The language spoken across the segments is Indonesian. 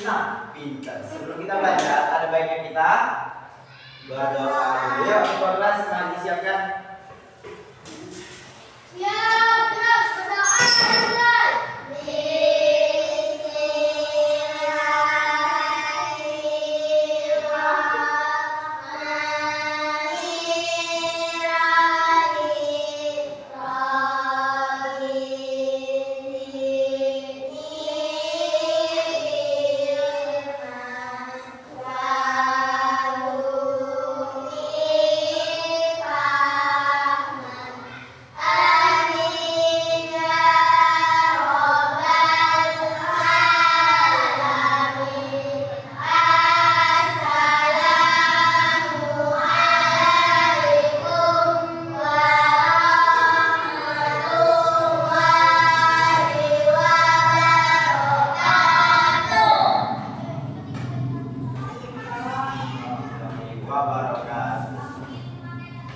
Nah, pintar. Sebelum kita belajar, ada baiknya kita berdoa dulu. Yuk, kelas mari siapkan. Siap, terus berdoa mulai.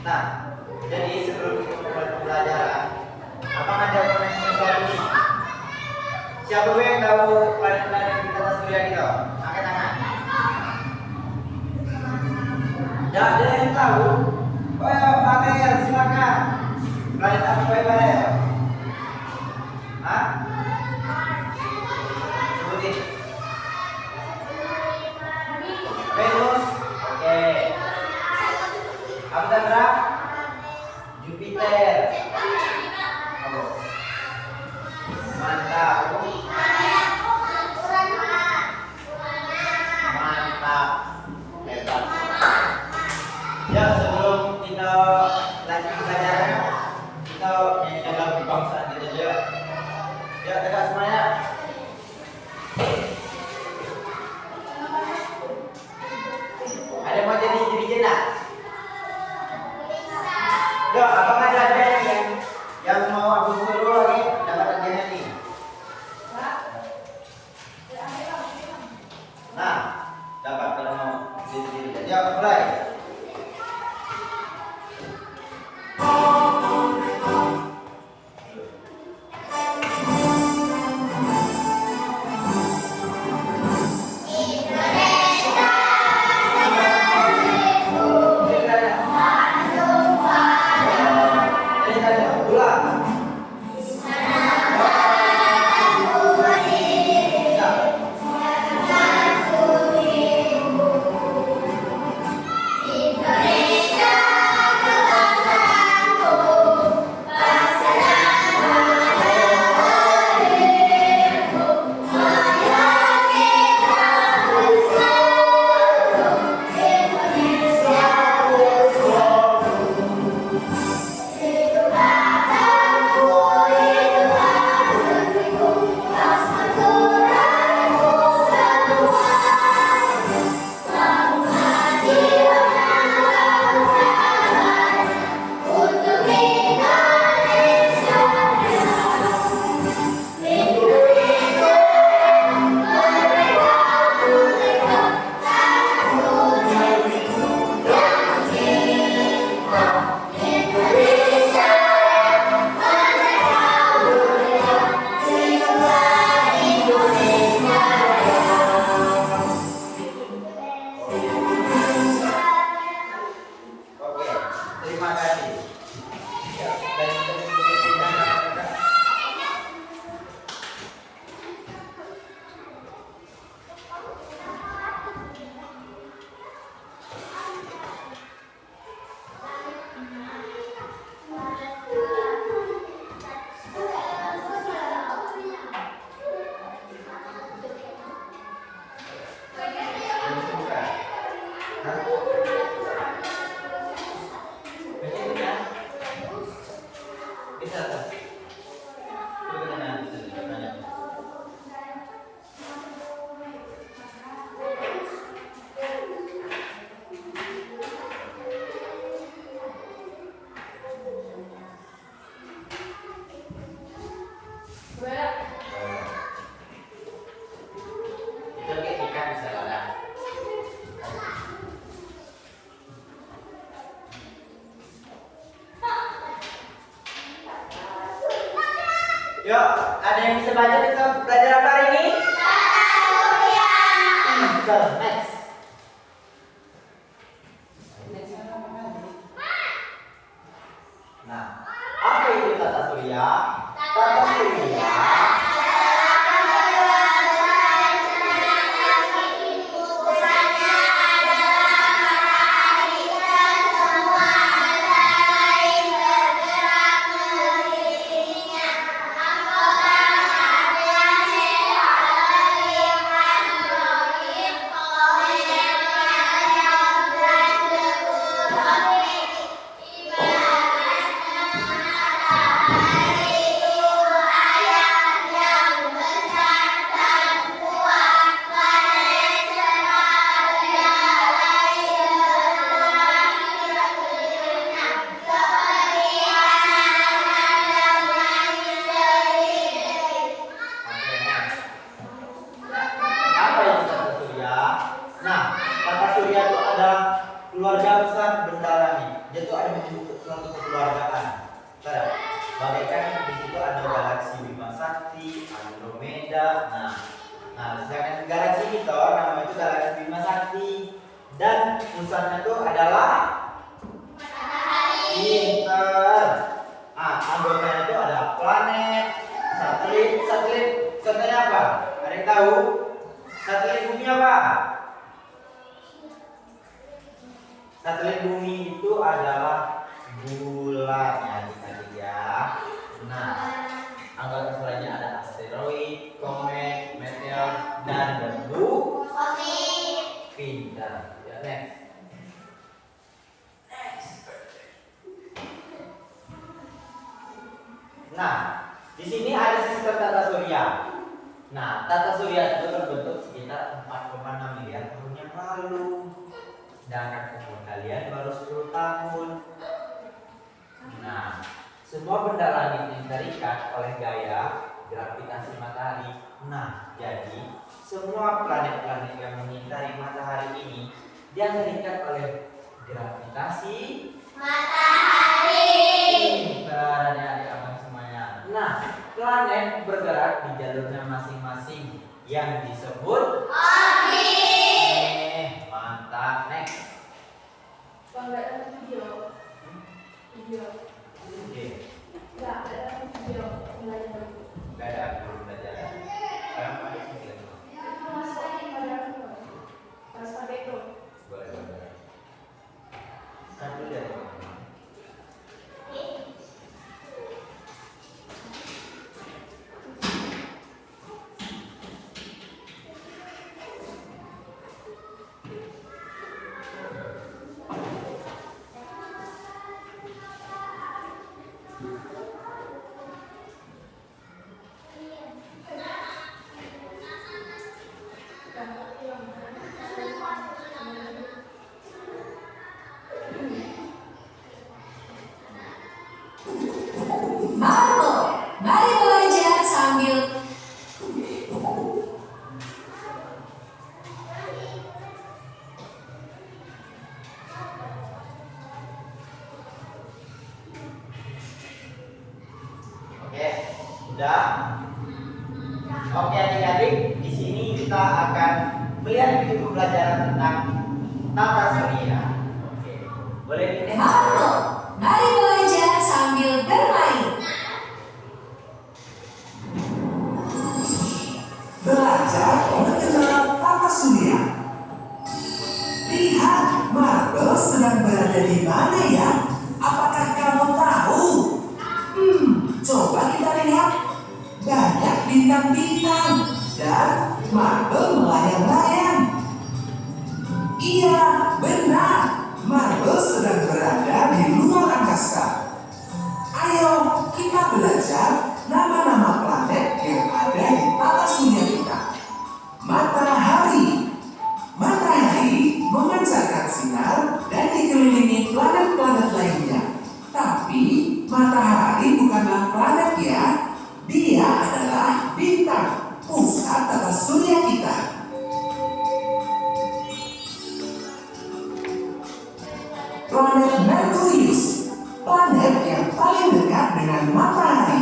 Nah, jadi sebelum kita mulai pembelajaran, apakah ada orang yang sesuatu? Siapa yang tahu planet-planet kita atas surya kita? Angkat tangan. Tidak ada yang tahu. Oh ya, Pak Ter, silakan. Planet apa Pak Ter? Hah? Sebutin. Venus. Oke. Sandra, Jupiter. Mantap. Mantap. Hebat. Ya, sebelum kita lanjut pelajaran, kita nyanyikan lagu kebangsaan kita aja. Ya, tegak semuanya. Ada yang mau jadi jenak? Ya, apakah ada yang mau aku suruh lagi dapat hadiahnya nih? Nah, dapat kalau mau diri. Ya, mulai. Yuk, ada yang bisa baca kita belajar apa hari ini? Pintar. Next. Nah, apa itu tata surya? Tata surya keluarga besar benda langit. Dia tuh ada membentuk suatu kekeluargaan. Bagaikan di situ ada galaksi Bima Sakti, Andromeda. Nah, sedangkan galaksi itu namanya itu galaksi Bima Sakti dan pusatnya itu adalah Pintar. Anggotanya itu ada planet, satelit. Contohnya apa? Ada yang tahu? Satelit bumi apa? Satelit bumi itu adalah bulan ya. Nah, anggota selainnya ada asteroid, komet, meteor, dan debu. Pintar. Ya, next. Nah, di sini ada sistem tata surya. Nah, tata surya itu terbentuk sekitar 4,6 miliar tahun yang lalu. Sedangkan umur kalian baru 10 tahun. Nah, semua benda langit yang terikat oleh gaya gravitasi matahari. Nah, jadi semua planet-planet yang mengitari matahari ini dia terikat oleh gravitasi matahari. Pintar adik-adik abang semuanya. Nah, planet bergerak di jalurnya masing-masing yang disebut orbit. Mantap, next. Bang, nggak ada video. Nggak ada video belajar. Nggak ada belum belajar. Sekarang ada video. Mas lagi pada aku. Harus pakai itu. Boleh. Kan dulu ya. Mari belajar sambil Oke, udah. Oke adik-adik, di sini kita akan melihat video pembelajaran tentang tata surya. Oke, boleh ini? Mari belajar sambil bermain. Belajar mengenal tata surya. Lihat, Marble sedang berada di mana ya? Apakah kamu tahu? Coba kita lihat. Banyak bintang-bintang dan Marble melayang-layang. Iya, benar. Marble sedang berada di luar angkasa. Ayo, kita belajar nama-nama planet yang ada di tata surya kita. Matahari. Matahari memancarkan sinar dan dikelilingi planet-planet lainnya. Tapi matahari bukanlah planet ya. Dia adalah bintang, pusat tata surya kita. Planet Merkurius, planet yang paling dekat dengan matahari.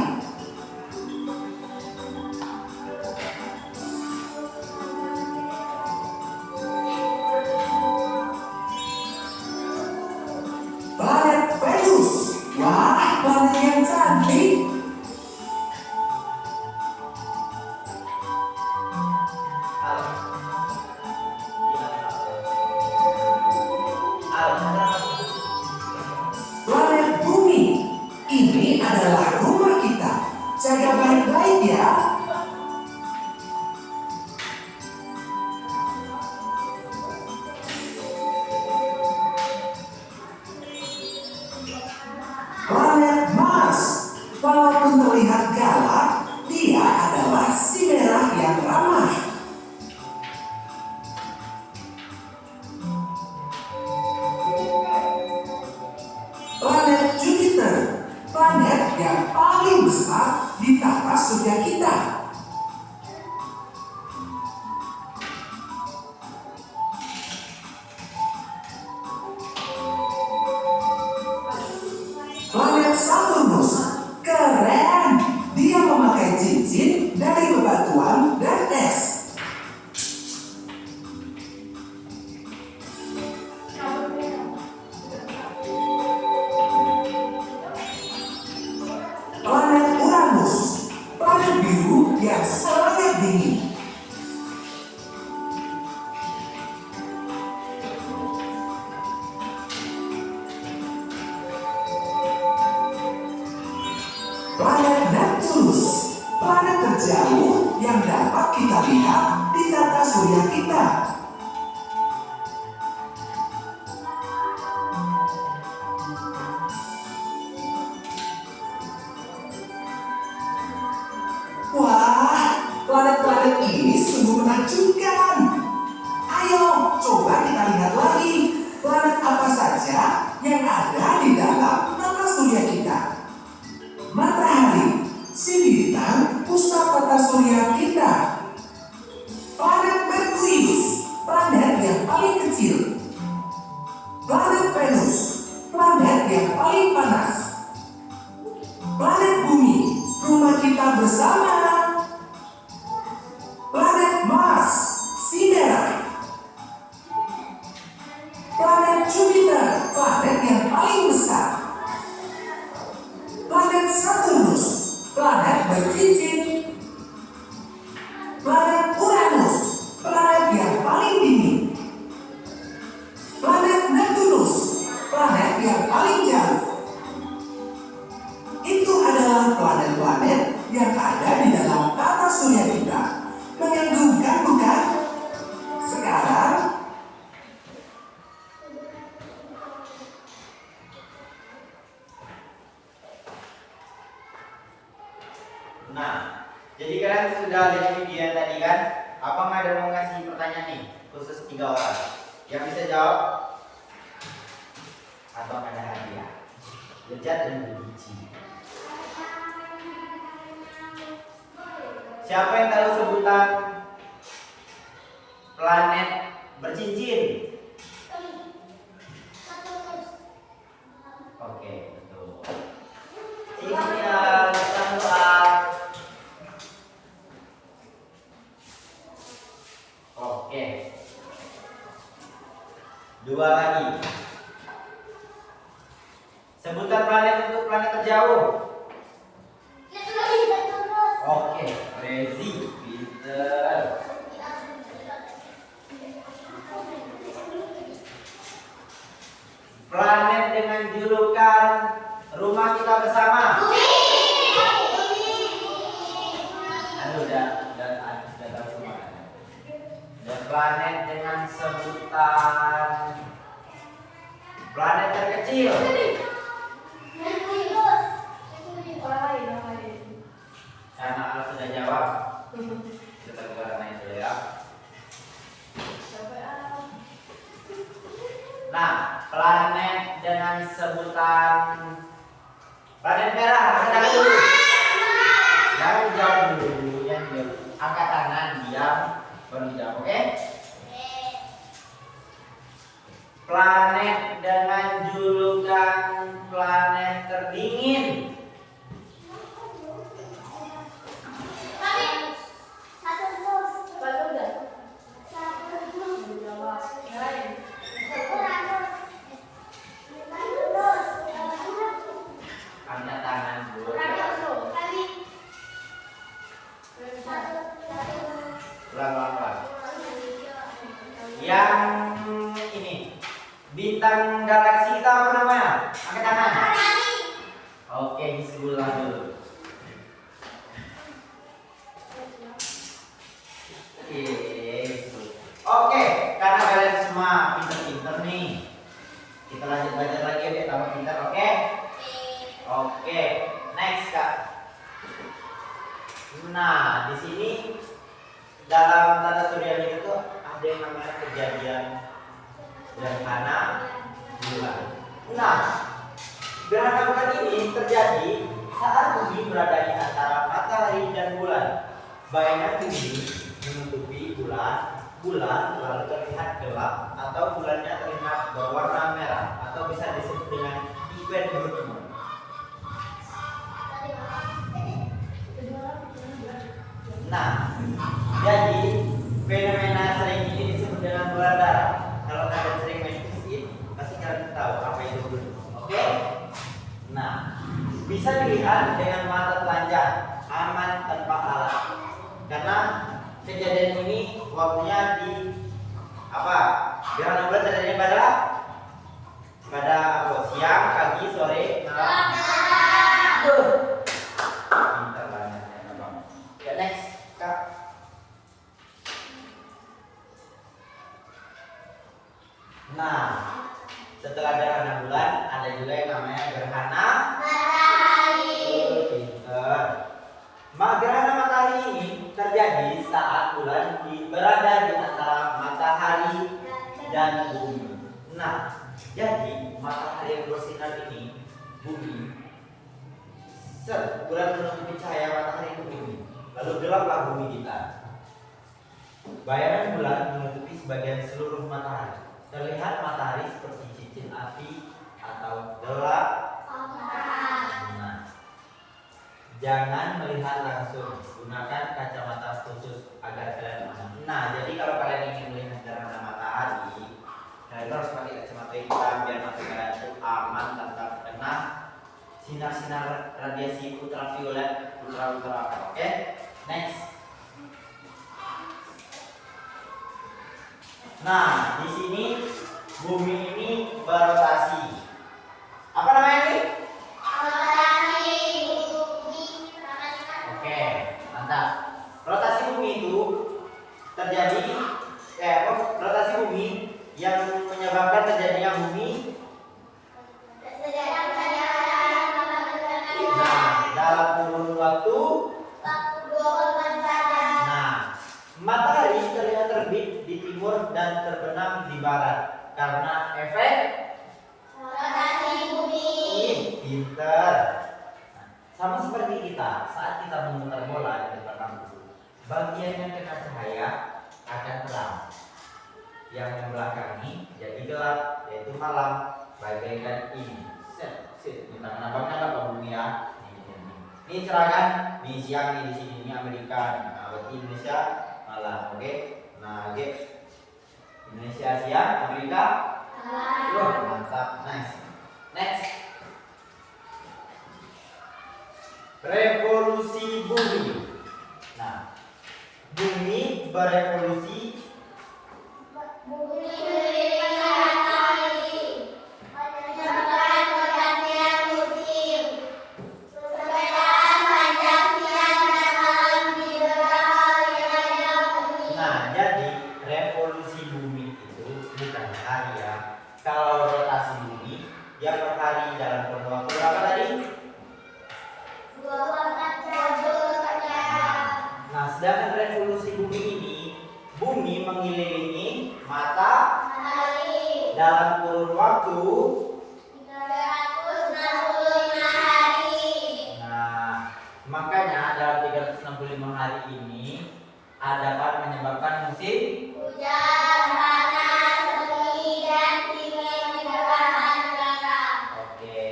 yang paling besar di tata surya kita? Planet Saturnus. Keren! Dia memakai cincin dari bebatuan dan es. Planet Uranus. Planet biru yang sangat dingin. Planet Neptunus, planet terjauh yang dapat kita lihat di tata surya kita. Wah, planet-planet ini sungguh menakjubkan. Ayo, coba kita lihat lagi planet apa saja yang ada di dalam tata surya kita. Matahari, si bintang pusat tata surya kita. Planet Merkurius, planet yang paling kecil. Planet Venus, planet yang paling panas. Planet Bumi, rumah kita bersama. Planet Mars, si merah. Planet Jupiter, planet yang paling besar. Planet Saturnus, planet bercincin. Planet Uranus, planet yang paling dingin. Planet Neptunus, planet yang paling jauh. Itu adalah planet-planet yang ada di dalam tata surya kita. Mengagumkan, bukan? Sekarang Nah, jadi kalian sudah lihat video yang tadi kan? Abang ada mau ngasih pertanyaan nih, khusus 3 orang. Yang bisa jawab, abang ada hadiah. Lejat dan berbiji. Siapa yang tahu sebutan planet bercincin? Oke, betul. Sinyal, doa. Oke. 2 lagi. Sebutan planet untuk planet terjauh. Oke, Rezi, pinter. Planet dengan julukan rumah kita bersama. Aduh, udah tahu semua. Dan planet dengan sebutan planet terkecil. Karena Al sudah jawab, kita keluar naik dulu ya. Nah, planet dengan sebutan planet merah, angkat tangan dulu. Jangan jawab dulu, yang jawab. Angkat tangan, diam, baru jawab, oke? Planet dengan julukan planet terdingin. Angkat tangan dulu. Ulang. Yang ini bintang galaksi kita apa namanya? Angkat tangan. Oke, sebelah dulu. Oke, karena kalian semua pinter-pinter nih, kita lanjut belajar lagi ya, tambah pinter, oke? Oke, next Kak. Nah, di sini dalam tata surya itu ada yang namanya kejadian gerhana bulan. Nah, gerhana bulan ini terjadi saat bumi berada di antara matahari dan bulan, bayangan bumi menutupi bulan lalu terlihat gelap atau bulannya terlihat berwarna merah atau bisa disebut dengan event blue moon. Nah, jadi fenomena sering ini disebut dengan bulan darah. Kalau kalian sering main fisik, pasti kalian tahu apa itu blue moon. Oke? Nah, bisa dilihat dengan mata telanjang, aman tanpa alat. Karena kejadian ini waktunya di apa? Gerhana bulan terjadi pada siang, pagi, sore, malam. Pintar banget ya, Abang. Ya, next, Kak. Nah, setelah gerhana bulan ada juga yang namanya gerhana pinter. Gerhana matahari ini terjadi saat bulan berada di antara matahari dan bumi. Nah, jadi matahari yang bersinar ini bumi. Bulan menutupi cahaya matahari ke bumi. Lalu gelaplah bumi kita. Bayangan bulan menutupi sebagian seluruh matahari. Terlihat matahari seperti cincin api atau gelap. Nah, jangan melihat langsung. Gunakan kacamata khusus agar kalian aman. Nah, jadi kalau kalian ingin melihat gerhana matahari, kalian harus pakai kacamata hitam biar mata kalian itu aman tanpa kena sinar-sinar radiasi ultraviolet, ultra. Oke? Next. Nah, di sini bumi ini berotasi. Apa namanya ini? Oke, mantap. Rotasi bumi itu terjadi rotasi bumi yang menyebabkan terjadinya bumi. Nah, dalam kurun waktu. Nah, matahari terlihat terbit di timur dan terbenam di barat karena efek pinter. Nah, sama seperti kita saat kita memutar bola di belakang itu, bagian yang kena cahaya akan terang, yang membelakangi jadi gelap, yaitu malam, bagaikan ini. Kita menambahkan apa bumi ya? Ini cerah kan? Ini siang nih di sini, ini Amerika. Nah, berarti Indonesia malam, oke? Nah, oke. Indonesia siang, Amerika wah, mantap, nice. Next. Revolusi bumi. Nah, bumi berevolusi sedangkan revolusi bumi ini, bumi mengelilingi matahari dalam kurun waktu 365 hari. Nah, makanya dalam 365 hari ini dapat menyebabkan musim Hujan, panas, semi, dan dingin di belahan negara. Oke,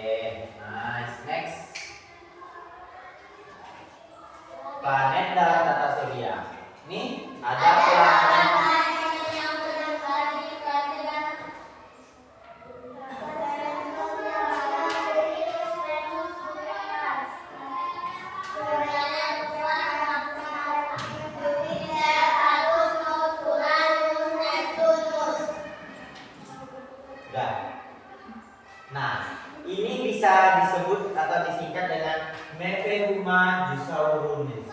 nice. Next. Planet dalam tata surya. Nih ada planet yang terdapat di perhatian Udah. Nah, ini bisa disebut atau disingkat dengan Mephehuma jusaurunis.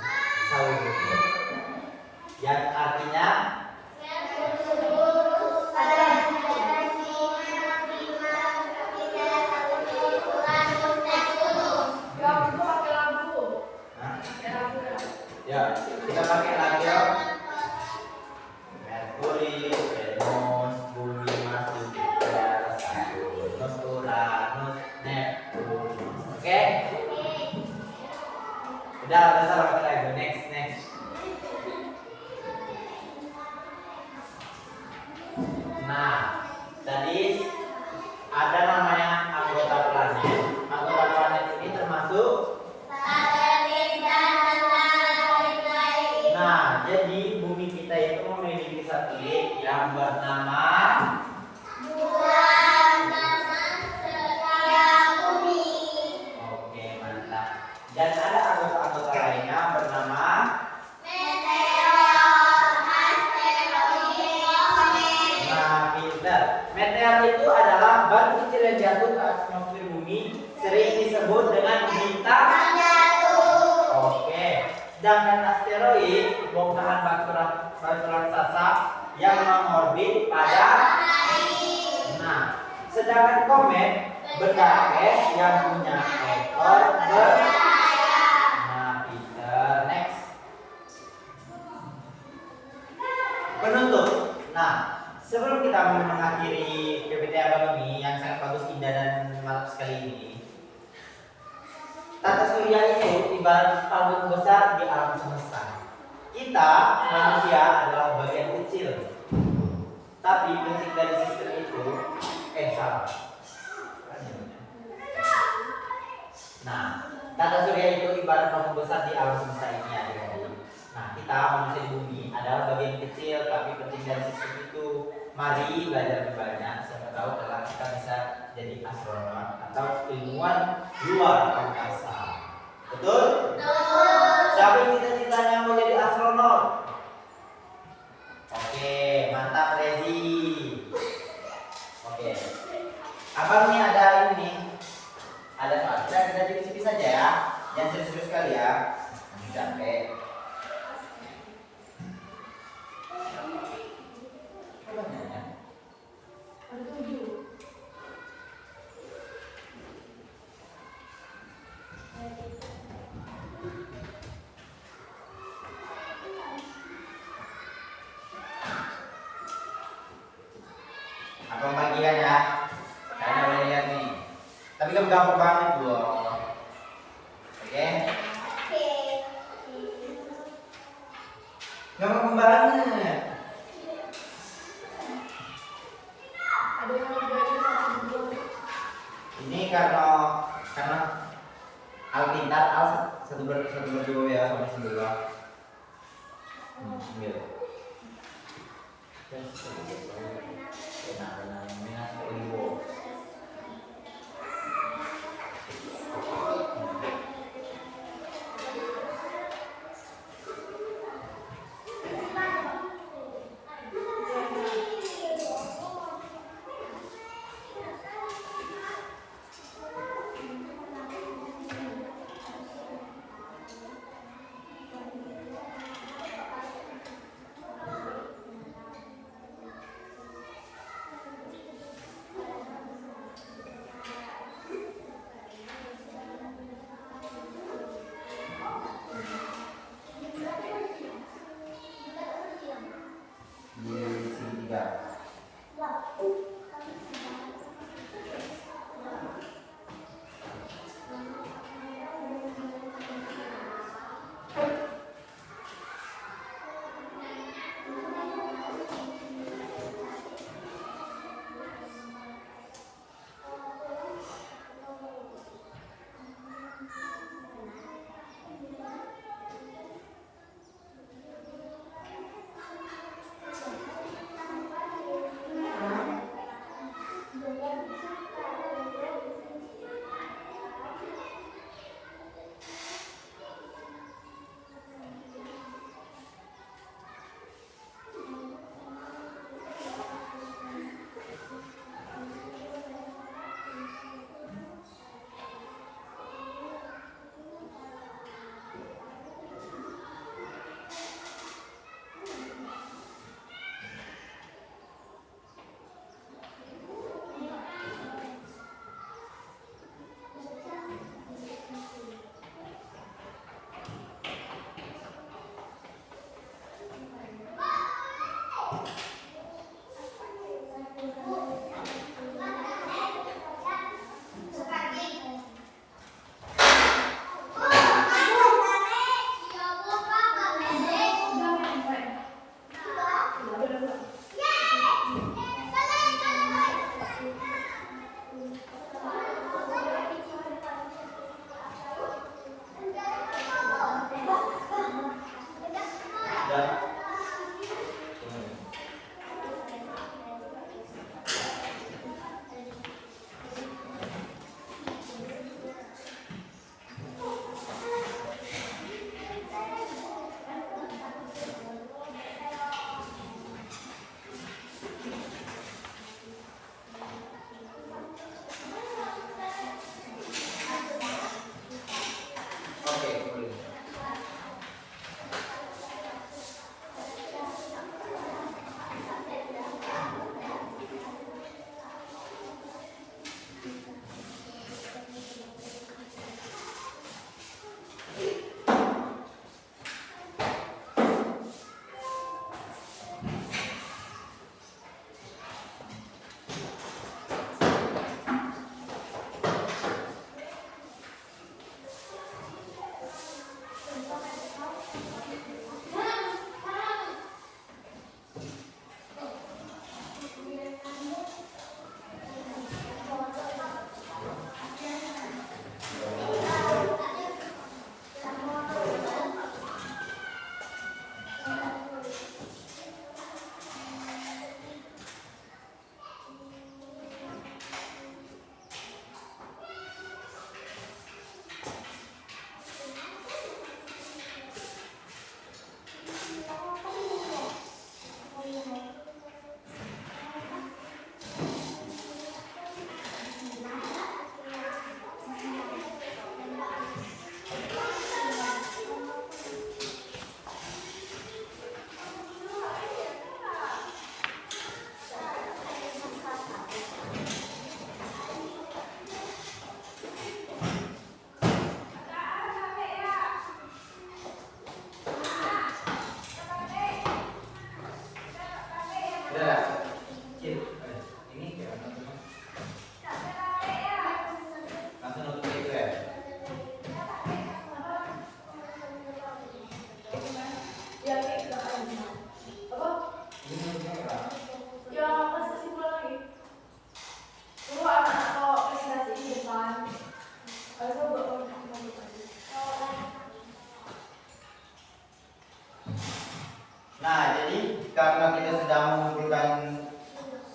Yang artinya ya, kita pakai lagi ya. Merkurius, Venus, Bumi, Mars, Jupiter, Saturnus, Uranus, Neptunus. Nah, tadi ada namanya anggota planet. Anggota planet ini termasuk. satelit dan satelit lain. Nah, jadi bumi kita itu memiliki satelit yang bernama. Bulan teman setia bumi. Oke, mantap. Dan ada anggota-anggota lainnya bernama. Meteor, asteroid, komet. Nah, pinter. Meteor itu adalah batu kecil yang jatuh ke atmosfer bumi, sering disebut dengan bintang. Jatuh. Oke. Sedangkan asteroid bongkahan batu raksasa yang mengorbit pada. Nah, sedangkan komet benda es yang punya ekor Nah, Peter, next. Penutup. Nah, sebelum kita mengakhiri PPT Abang ini yang sangat bagus, indah dan mantap sekali ini, tata surya itu ibarat patung besar di alam semesta. Kita manusia adalah bagian kecil, tapi penting dari sistem itu salah. Nah, tata surya itu ibarat patung besar di alam semesta ini ya. Nah, kita manusia di bumi adalah bagian kecil, tapi penting dari sistem itu. Mari belajar lebih banyak, siapa tahu kelak kita bisa jadi astronot atau ilmuwan luar angkasa. Betul? Siapa yang cita-citanya mau jadi astronot? Oke, mantap Rezi. Oke, abang ini ada ini, ada soal. Kita tipis-tipis saja ya, jangan serius-serius sekali ya. Nanti capek. Apa namanya? Abang bagian ya. Kalian boleh lihat nih. Tapi kamu gampang banget loh. Oke? Gampang banget. Ini karena Al pintar, Al satu berdua ya sama sebelah. Ambil. Benar-benar minat ibu.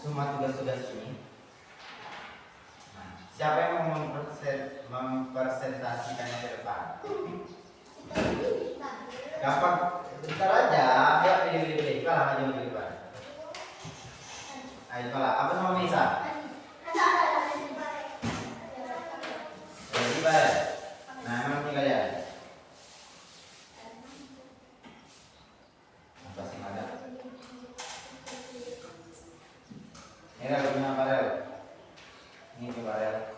semua tugas-tugas ini. Nah, siapa yang mau mempresentasikannya ke depan? Gampang, bentar aja. Ya, pilih. Kalah maju ke depan. Ayo kalah. Apa nama Misa? Jadi baik. Nah, memang tinggal ya. Pasti ada. Ini aku punya Farel. Ini tuh Farel.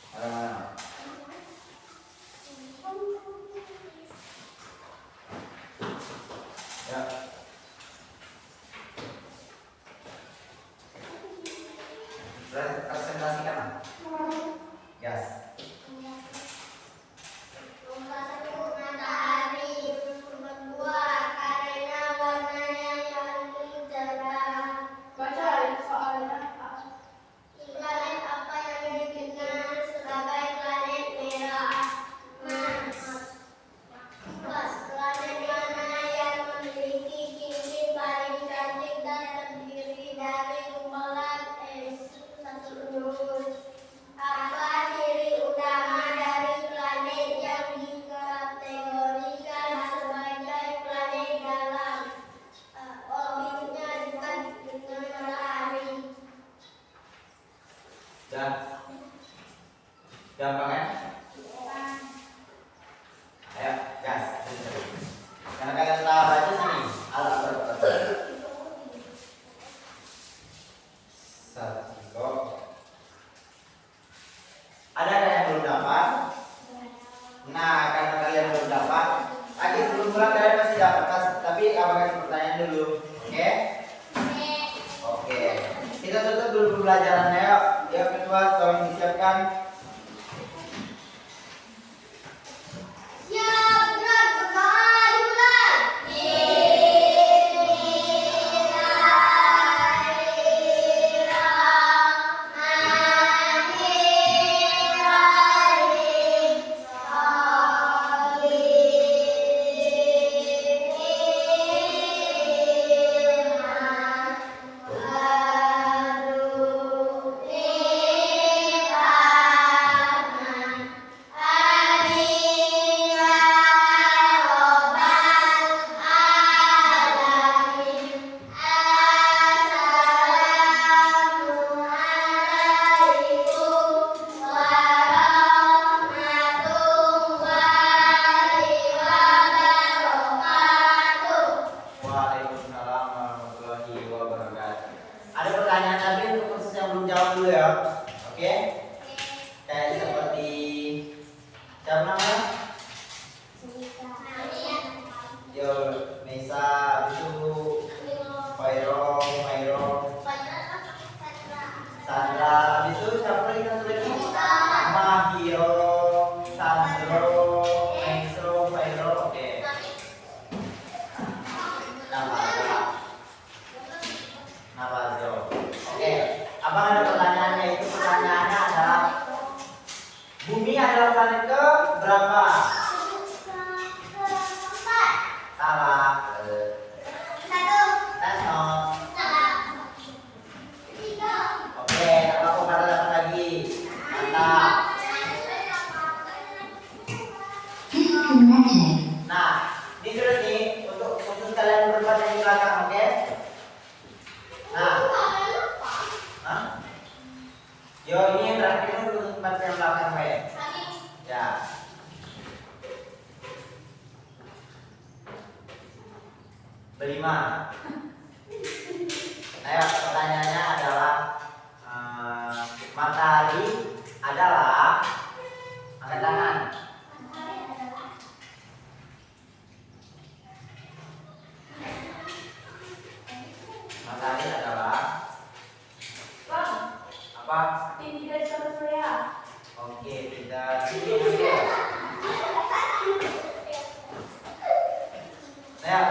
Farel mana? Ya. Presentasikan. Gas. Matahari berbuah karena warnanya yang cerah. Planet apa yang dikenal sebagai planet merah? Planet mana yang memiliki cincin paling cantik dan terdiri dari kumpulan Saturnus? Apa ciri utama dari planet yang dikategorikan sebagai planet dalam orbitnya dekat dengan matahari? Dan gampang kan? Ayo, gas. Karena kalian telah baca sini, alat berkata. Satu. Ada yang belum dapat? Nah, karena kalian belum dapat, lagi sebelum pulang kalian masih dapat, tapi abang kasih pertanyaan dulu, oke? Oke. Kita tutup dulu pembelajarannya, yuk. Ya, ketua tolong disiapkan. Siap, gerak, berbahan, dimulai. Waalaikumsalam warahmatullahi wabarakatuh. Ada pertanyaan tapi untuk khusus yang belum jawab dulu ya. Oke? Kayak seperti siapa namanya? Yo, Nisa, itu Fairo, Sandra, habis itu siapa lagi satu lagi? Mahiro, Sandro, Naiso, Fairo, oke. Nabazio. Oke, abang ada pertanyaannya, itu pertanyaannya adalah Bumi adalah planet ke berapa? Salah. Satu. Oke, apa pada dapat lagi? Mantap. Nah, ini terus nih untuk khusus kalian berempat yang di belakang, oke? Nah, hah? Yo, ini yang terakhir itu untuk tempat yang belakang, ya. Ya. Berlima. Ayo, pertanyaannya adalah matahari adalah angkat tangan. Matahari adalah apa? Oke, tidak. Nah,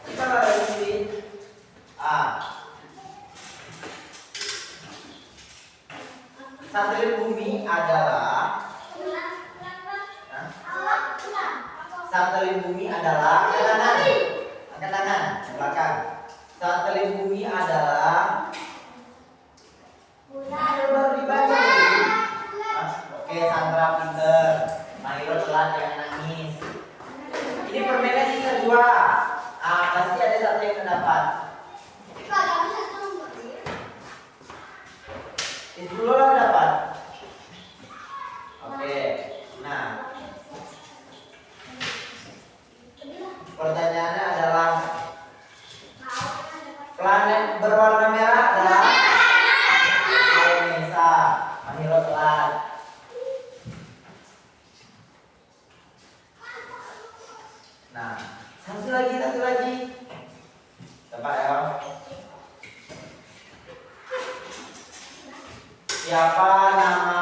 kita ada di sini. Satelit bumi adalah satelit bumi adalah angkat tangan belakang. Satelit bumi adalah Itu dulu lah dapat. Oke. Nah, pertanyaannya adalah planet berwarna merah adalah Nisa. Mahiro telat. Nah, satu lagi. Tepat ya. Siapa nama